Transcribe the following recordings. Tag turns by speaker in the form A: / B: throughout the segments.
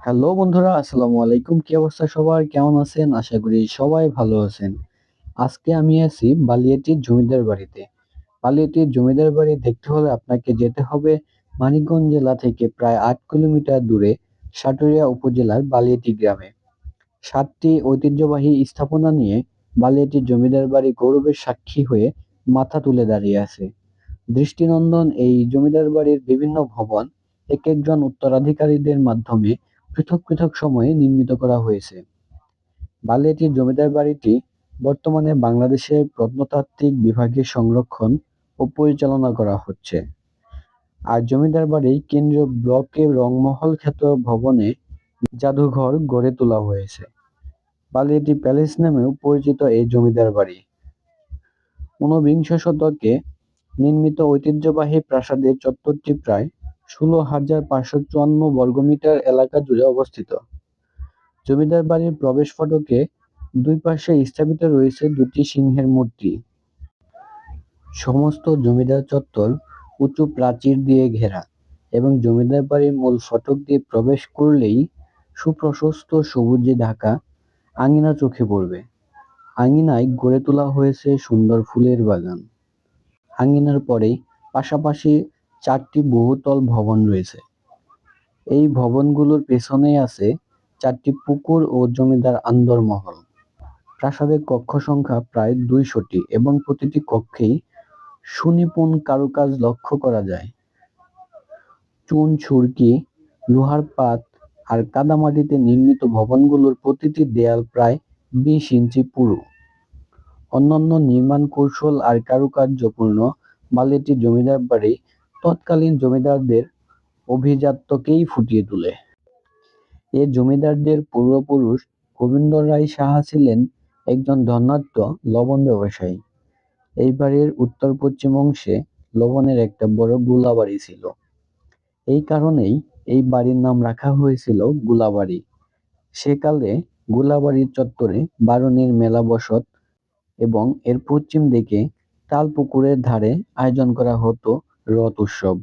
A: Hello বন্ধুরা, আসসালামু আলাইকুম। কি অবস্থা সবার? কেমন আছেন? আশা করি সবাই ভালো আছেন। আজকে আমি আছি বালিয়াটির জমিদার বাড়িতে। বালিয়াটির জমিদার বাড়ি দেখতে হলে আপনাকে যেতে হবে মানিকগঞ্জ জেলা থেকে প্রায় ৮ কিলোমিটার দূরে সাটুরিয়া উপজেলার বালিয়াটি গ্রামে। ৭টি ঐতিহ্যবাহী স্থাপনা নিয়ে বালিয়াটির জমিদার বাড়ি গৌরবের সাক্ষী হয়ে মাথা তুলে দাঁড়িয়ে আছে। দৃষ্টিনন্দন এই জমিদার বাড়ির বিভিন্ন ভবন এক একজন উত্তরাধিকারীদের মাধ্যমে পৃথক পৃথক সময়ে নির্মিত করা হয়েছে। বালিয়াটির জমিদার বাড়িটি বর্তমানে বাংলাদেশের প্রত্নতাত্ত্বিক বিভাগের সংরক্ষণ ও পরিচালনা করা হচ্ছে। আর জমিদার বাড়ির কেন্দ্রীয় ব্লকে রংমহল খ্যাত ভবনে জাদুঘর গড়ে তোলা হয়েছে। বালিয়াটি প্যালেস নামেও পরিচিত এই জমিদার বাড়ি। ঊনবিংশ শতকে নির্মিত ঐতিহ্যবাহী প্রাসাদের চত্বরটি প্রায় ১৬,৫৫৪ বর্গমিটার এলাকা জুড়ে অবস্থিত। জমিদার বাড়ির প্রবেশ ফটকে দুই পাশে স্থাপিত রয়েছে দুটি সিংহের মূর্তি। সমস্ত জমিদার চত্বর উঁচু প্রাচীর দিয়ে ঘেরা এবং জমিদার বাড়ির মূল ফটক দিয়ে প্রবেশ করলেই সুপ্রশস্ত সবুজে ঢাকা আঙিনা চোখে পড়বে। আঙিনায় গড়ে তোলা হয়েছে সুন্দর ফুলের বাগান। আঙিনার পরেই পাশাপাশি ৪টি বহুতল ভবন রয়েছে। এই ভবনগুলোর পেছনেই আছে ৪টি পুকুর ও জমিদার আন্দরমহল। প্রাসাদের কক্ষ সংখ্যা প্রায় ২০০টি এবং প্রতিটি কক্ষেই সুনিপুণ কারুকাজ লক্ষ্য করা যায়। চুন সুরকি, লোহার পাত আর কাদামাটিতে নির্মিত ভবনগুলোর প্রতিটি দেয়াল প্রায় ২০ ইঞ্চি পুরু। অনন্য নির্মাণ কৌশল আর কারুকার্যপূর্ণ বালিয়াটি জমিদার বাড়ি তৎকালীন জমিদারদের অভিজাত্যকেই ফুটিয়ে তোলে। এ জমিদারদের পূর্বপুরুষ গোবিন্দ রায় সাহা ছিলেন একজন ধনাঢ্য লবণ ব্যবসায়ী। এই বাড়ির উত্তর-পশ্চিম অংশে লবণের একটা বড় গুলাবাড়ি ছিল। এই কারণেই এই বাড়ির নাম রাখা হয়েছিল গুলাবাড়ি। সেকালে গুলাবাড়ির চত্বরে বারুণীর মেলা বসত এবং এর পশ্চিম দিকে তালপুকুরের ধারে আয়োজন করা হতো রথ উৎসব।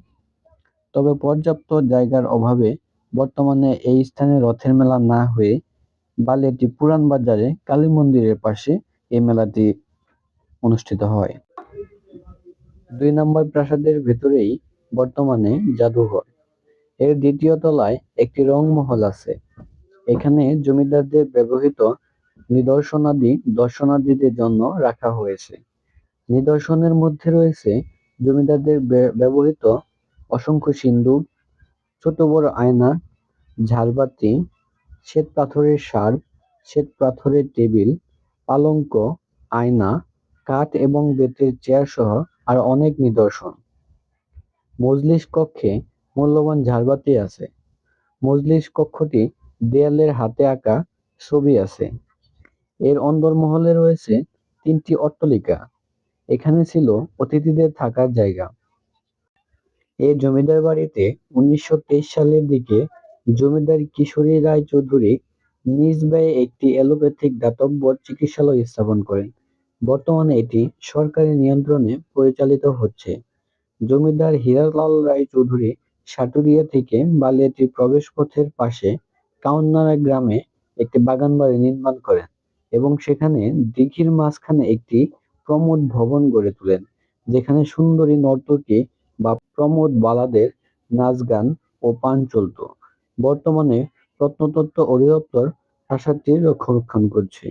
A: তবে পর্যাপ্ত জায়গার অভাবে বর্তমানে এই স্থানে রথের মেলা না হয়ে বালিয়াটি পুরান বাজারে কালী মন্দিরের পাশে এই মেলাটি অনুষ্ঠিত হয়। ২ নম্বর প্রাসাদের ভেতরেই বর্তমানে জাদুঘর। এর দ্বিতীয় তলায় একটি রংমহল আছে। এখানে জমিদারদের ব্যবহৃত নিদর্শনাদি দর্শনার্থীদের জন্য রাখা হয়েছে। নিদর্শনের মধ্যে রয়েছে জমিদারদের ব্যবহৃত অসংখ্য সিন্দুক, ছোট বড় আয়না, ঝাড়বাতি, শ্বেতপাথরের শার্প, শ্বেতপাথরের টেবিল, পালঙ্ক, আয়না, কাঠ এবং বেতের চেয়ার সহ আরো অনেক নিদর্শন। মজলিস কক্ষে মূল্যবান ঝাড়বাতি আছে। মজলিস কক্ষটি দেয়ালের হাতে আঁকা ছবি আছে। এর অন্দরমহলে রয়েছে ৩টি অট্টালিকা। এখানে ছিল অতিথিদের থাকার জায়গা। এই জমিদার বাড়িতে ১৯২৩ সালের দিকে জমিদার কিশোরী রায় চৌধুরী নিজ ব্যয়ে একটি এলোপ্যাথিক দাতব্য চিকিৎসালয় স্থাপন করেন। বর্তমানে এটি সরকারি নিয়ন্ত্রণে পরিচালিত হচ্ছে। জমিদার হীরালাল রায় চৌধুরী সাটুরিয়া থেকে বালিয়াটির প্রবেশপথের পাশে কাউন্নারা গ্রামে একটি বাগানবাড়ি নির্মাণ করেন এবং সেখানে দিঘির মাঝখানে একটি প্রমোদ ভবন গড়ে তোলেন, যেখানে সুন্দরী নর্তকী বা প্রমোদ বালাদের নাচ গান ও পান চলত। বর্তমানে প্রত্নতত্ত্ব অধিদপ্তর প্রাসাদটি রক্ষণাবেক্ষণ করছে।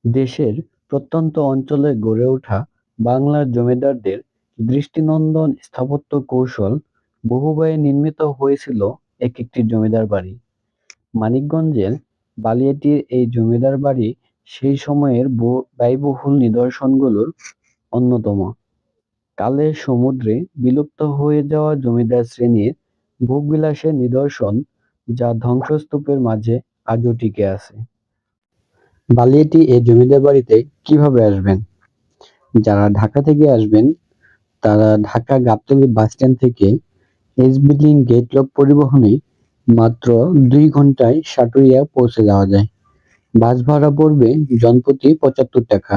A: দেশের প্রত্যন্ত অঞ্চলে গড়ে ওঠা বাংলার জমিদারদের দৃষ্টিনন্দন স্থাপত্য কৌশল বহু ব্যয়ে নির্মিত হয়েছিল এক একটি জমিদার বাড়ি। মানিকগঞ্জের বালিয়াটির এই জমিদার বাড়ি সেই সময়ের ব্যয়বহুল নিদর্শনগুলোর অন্যতম। কালের সমুদ্রে বিলুপ্ত হয়ে যাওয়া জমিদার শ্রেণীর ভোগবিলাসের নিদর্শন, যা ধ্বংসস্তূপের মাঝে আজও টিকে আছে। বালিয়াটি এই জমিদার বাড়িতে কিভাবে আসবেন? যারা ঢাকা থেকে আসবেন তারা ঢাকা গাবতলী বাসস্ট্যান্ড থেকে এসবি লিংক গেটলক পরিবহনে মাত্র ২ ঘন্টায় সাটুরিয়া পৌঁছে যাওয়া যায়। বাস ভাড়া পড়বে জনপ্রতি ৭৫ টাকা।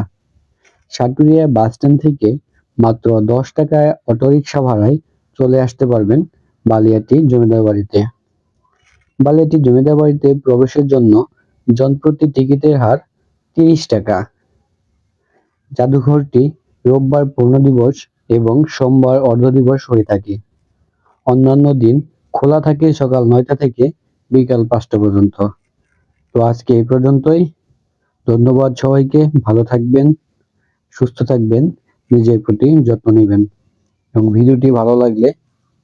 A: সাটুরিয়া বাসস্ট্যান্ড থেকে মাত্র ১০ টাকায় অটোরিকশা ভাড়ায় চলে আসতে পারবেন বালিয়াটি জমিদার বাড়িতে। বালিয়াটি জমিদার বাড়িতে প্রবেশের জন্য জনপ্রতি টিকিটের হার ৩০ টাকা। জাদুঘরটি রোববার পূর্ণ দিবস এবং সোমবার অর্ধ দিবস হয়ে থাকে। অন্যান্য দিন খোলা থাকে সকাল ৯টা থেকে বিকাল ৫টা পর্যন্ত। তো আজকে এই পর্যন্তই। ধন্যবাদ সবাইকে। ভালো থাকবেন, সুস্থ থাকবেন, নিজের প্রতি যত্ন নেবেন এবং ভিডিওটি ভালো লাগলে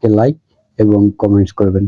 A: লাইক এবং কমেন্টস করবেন।